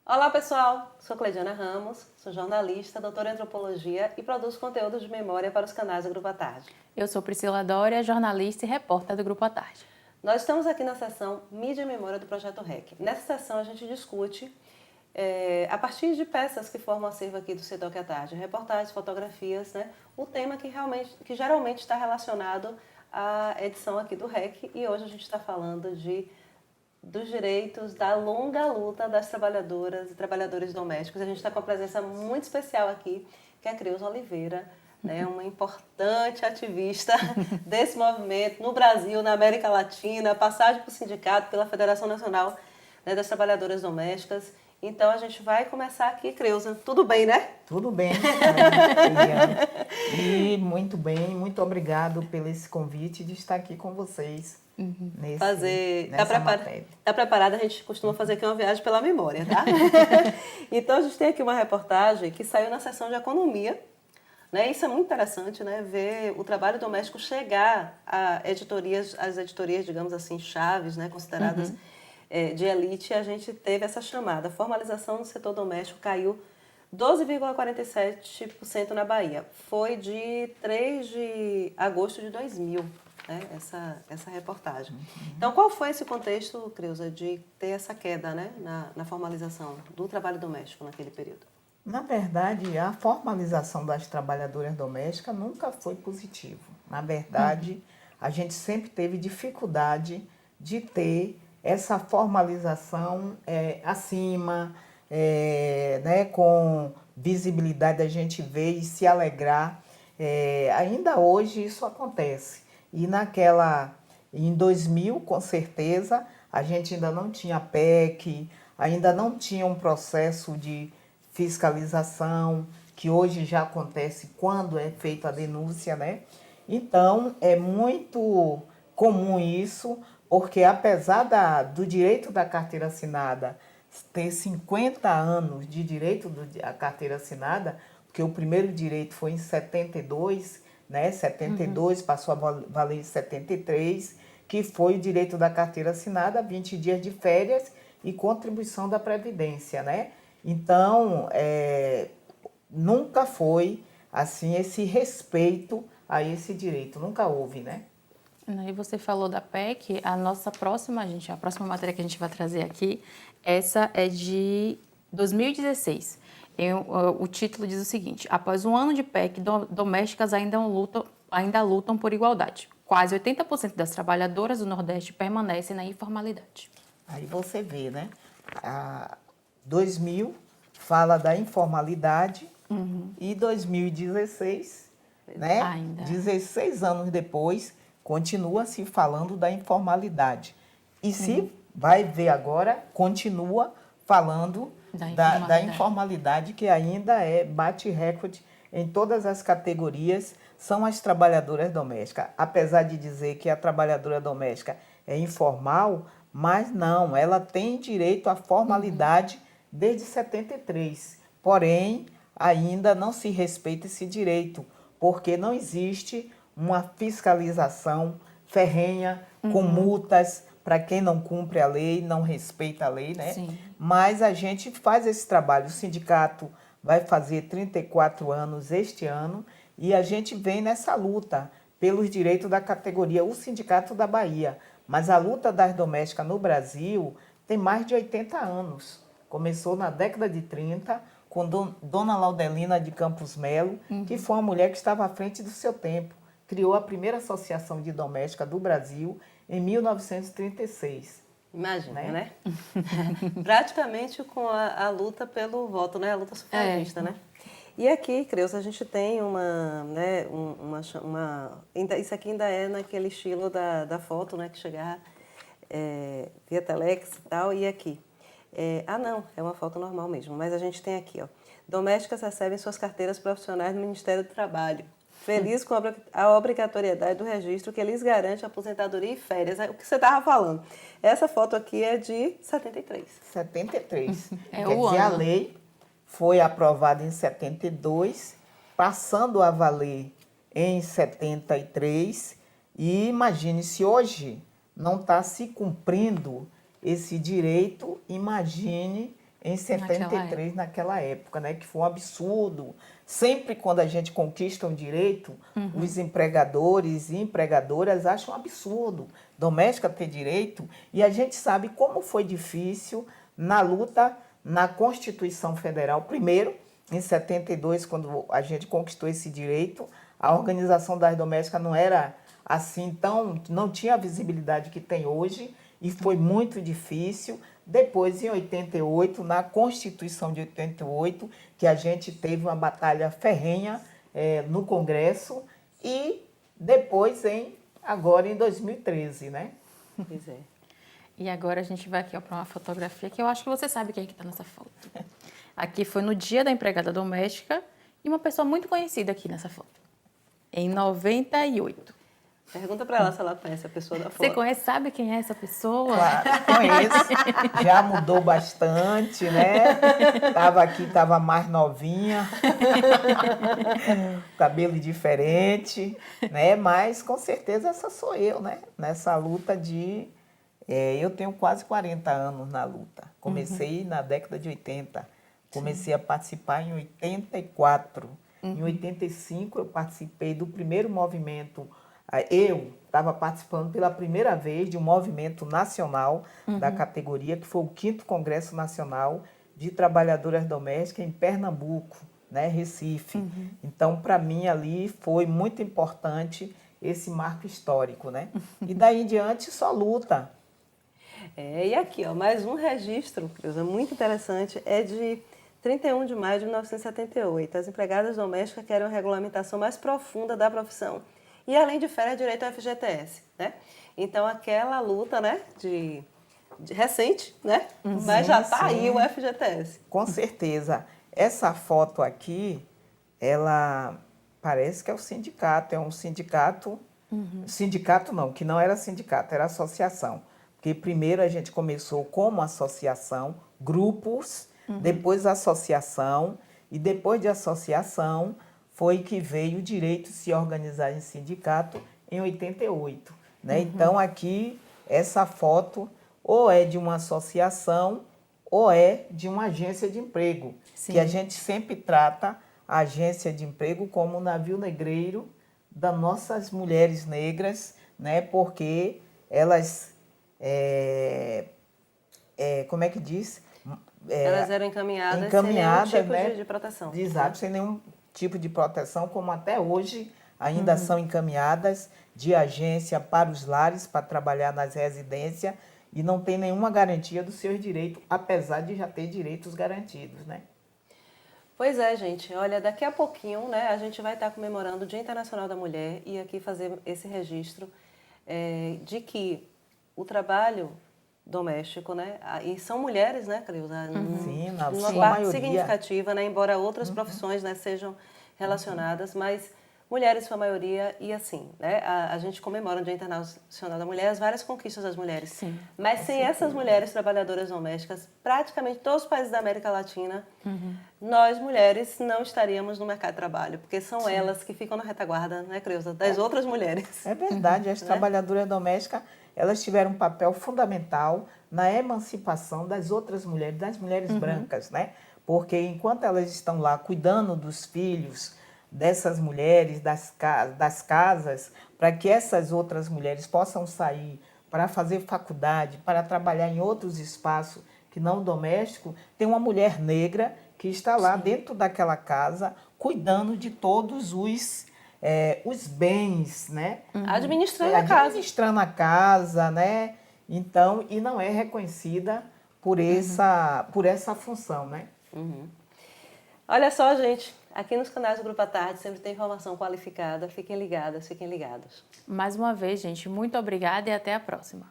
Olá pessoal, sou Cleidiana Ramos, sou jornalista, doutora em antropologia e produzo conteúdo de memória para os canais do Grupo à Tarde. Eu sou Priscila Dória, jornalista e repórter do Grupo à Tarde. Nós estamos aqui na seção Mídia e Memória do Projeto REC. Nessa seção a gente discute, a partir de peças que formam o acervo aqui do Setor à Tarde, reportagens, fotografias, o tema que geralmente está relacionado à edição aqui do REC, e hoje a gente está falando dos direitos da longa luta das trabalhadoras e trabalhadores domésticos. A gente está com uma presença muito especial aqui, que é a Creuza Oliveira, uma importante ativista desse movimento no Brasil, na América Latina, passagem por sindicato, pela Federação Nacional, das Trabalhadoras Domésticas. Então a gente vai começar aqui, Creuza. Tudo bem, né? Tudo bem, e muito bem, muito obrigado pelo esse convite de estar aqui com vocês. Tá preparada? A gente costuma fazer aqui uma viagem pela memória, tá? Então a gente tem aqui uma reportagem que saiu na seção de economia, Isso é muito interessante, ver o trabalho doméstico chegar a às editorias, digamos assim, chaves, consideradas de elite. E a gente teve essa chamada. A formalização do setor doméstico caiu 12,47% na Bahia. Foi de 3 de agosto de 2000. Essa reportagem. Então, qual foi esse contexto, Creuza, de ter essa queda na formalização do trabalho doméstico naquele período? Na verdade, a formalização das trabalhadoras domésticas nunca foi positivo. Na verdade, a gente sempre teve dificuldade de ter essa formalização acima, com visibilidade, a gente ver e se alegrar. Ainda hoje isso acontece. E em 2000, com certeza, a gente ainda não tinha PEC, ainda não tinha um processo de fiscalização, que hoje já acontece quando é feita a denúncia, Então, é muito comum isso, porque apesar do direito da carteira assinada ter 50 anos de direito da carteira assinada, porque o primeiro direito foi em 72, 72 passou a valer em 73, que foi o direito da carteira assinada, 20 dias de férias e contribuição da Previdência, Então, nunca foi assim esse respeito a esse direito, nunca houve, E você falou da PEC, a próxima matéria que a gente vai trazer aqui, essa é de 2016. O título diz o seguinte: após um ano de PEC, domésticas ainda lutam por igualdade. Quase 80% das trabalhadoras do Nordeste permanecem na informalidade. Aí você vê, 2000 fala da informalidade e 2016, Ainda. 16 anos depois, continua se falando da informalidade. E se vai ver agora, continua falando da informalidade, que ainda bate recorde em todas as categorias, são as trabalhadoras domésticas. Apesar de dizer que a trabalhadora doméstica é informal, mas não, ela tem direito à formalidade desde 73. Porém, ainda não se respeita esse direito, porque não existe uma fiscalização ferrenha com multas para quem não cumpre a lei, não respeita a lei, Sim. Mas a gente faz esse trabalho. O sindicato vai fazer 34 anos este ano e a gente vem nessa luta pelos direitos da categoria, o Sindicato da Bahia. Mas a luta das domésticas no Brasil tem mais de 80 anos. Começou na década de 30, com Dona Laudelina de Campos Melo, que foi uma mulher que estava à frente do seu tempo. Criou a primeira associação de doméstica do Brasil em 1936. Imagina, Praticamente com a luta pelo voto, a luta sufragista, E aqui, Creuza, a gente tem isso aqui ainda é naquele estilo da foto, que chegava via telex e tal, e aqui. Não, é uma foto normal mesmo, mas a gente tem aqui, ó. Domésticas recebem suas carteiras profissionais no Ministério do Trabalho. Feliz com a obrigatoriedade do registro que lhes garante aposentadoria e férias. O que você estava falando. Essa foto aqui é de 73. 73. É Quer o dizer, ano. a lei foi aprovada em 72, passando a valer em 73. E imagine, se hoje não está se cumprindo esse direito, imagine em 73, naquela época, né? Que foi um absurdo. Sempre quando a gente conquista um direito, os empregadores e empregadoras acham um absurdo doméstica ter direito. E a gente sabe como foi difícil na luta na Constituição Federal. Primeiro, em 72, quando a gente conquistou esse direito, a organização das domésticas não era assim tão, não tinha a visibilidade que tem hoje e foi muito difícil. Depois, em 88, na Constituição de 88, que a gente teve uma batalha ferrenha no Congresso e depois agora em 2013, né? Pois é. E agora a gente vai aqui para uma fotografia que eu acho que você sabe quem é que está nessa foto. Aqui foi no dia da empregada doméstica e uma pessoa muito conhecida aqui nessa foto, em 98. Pergunta para ela se ela conhece a pessoa da foto. Você conhece, sabe quem é essa pessoa? Claro, conheço. Já mudou bastante, né? Tava aqui, tava mais novinha. Cabelo diferente, né? Mas com certeza essa sou eu, né? Nessa luta de... eu tenho quase 40 anos na luta. Comecei na década de 80. Comecei a participar em 84. Em 85 eu participei do primeiro movimento. Eu estava participando pela primeira vez de um movimento nacional da categoria, que foi o 5º Congresso Nacional de Trabalhadoras Domésticas em Pernambuco, né, Recife. Então, para mim, ali foi muito importante esse marco histórico, né? E daí em diante, só luta. E aqui, ó, mais um registro, Creuza, muito interessante, é de 31 de maio de 1978. As empregadas domésticas querem uma regulamentação mais profunda da profissão. E, além de férias, direito ao FGTS, né? Então, aquela luta, né, de recente, né? Mas já está aí o FGTS. Com certeza. Essa foto aqui, ela parece que é o sindicato. É um sindicato... Sindicato não, que não era sindicato, era associação. Porque primeiro a gente começou como associação, grupos, depois associação, e depois de associação... foi que veio o direito de se organizar em sindicato em 88. Né? Então, aqui, essa foto ou é de uma associação ou é de uma agência de emprego. Sim. Que a gente sempre trata a agência de emprego como um navio negreiro das nossas mulheres negras, né? Porque elas, como é que diz? Elas eram encaminhadas sem nenhum tipo de proteção. Exato, sem nenhum tipo de proteção, como até hoje ainda são encaminhadas de agência para os lares, para trabalhar nas residências, e não tem nenhuma garantia dos seus direitos, apesar de já ter direitos garantidos, né? Pois é, gente. Olha, daqui a pouquinho, né, a gente vai estar comemorando o Dia Internacional da Mulher e aqui fazer esse registro de que o trabalho doméstico, né? E são mulheres, né, Creuza? Sim, na uma sua parte maioria. Significativa, né? Embora outras profissões, né, sejam relacionadas, mas mulheres são a maioria e assim, né? A gente comemora o Dia Internacional da Mulher, as várias conquistas das mulheres. Sim, mas sem essas mulheres trabalhadoras domésticas, praticamente todos os países da América Latina, nós mulheres não estaríamos no mercado de trabalho, porque são elas que ficam na retaguarda, né, Creuza, das outras mulheres. É verdade, as trabalhadoras domésticas, elas tiveram um papel fundamental na emancipação das outras mulheres, das mulheres brancas, né? Porque enquanto elas estão lá cuidando dos filhos, dessas mulheres, das casas, para que essas outras mulheres possam sair para fazer faculdade, para trabalhar em outros espaços que não doméstico, tem uma mulher negra que está lá dentro daquela casa, cuidando de todos os bens, né? Administrando a casa. Administrando a casa, né? Então, e não é reconhecida por essa função, né? Olha só, gente, aqui nos canais do Grupo à Tarde sempre tem informação qualificada. Fiquem ligadas, fiquem ligados. Mais uma vez, gente, muito obrigada e até a próxima.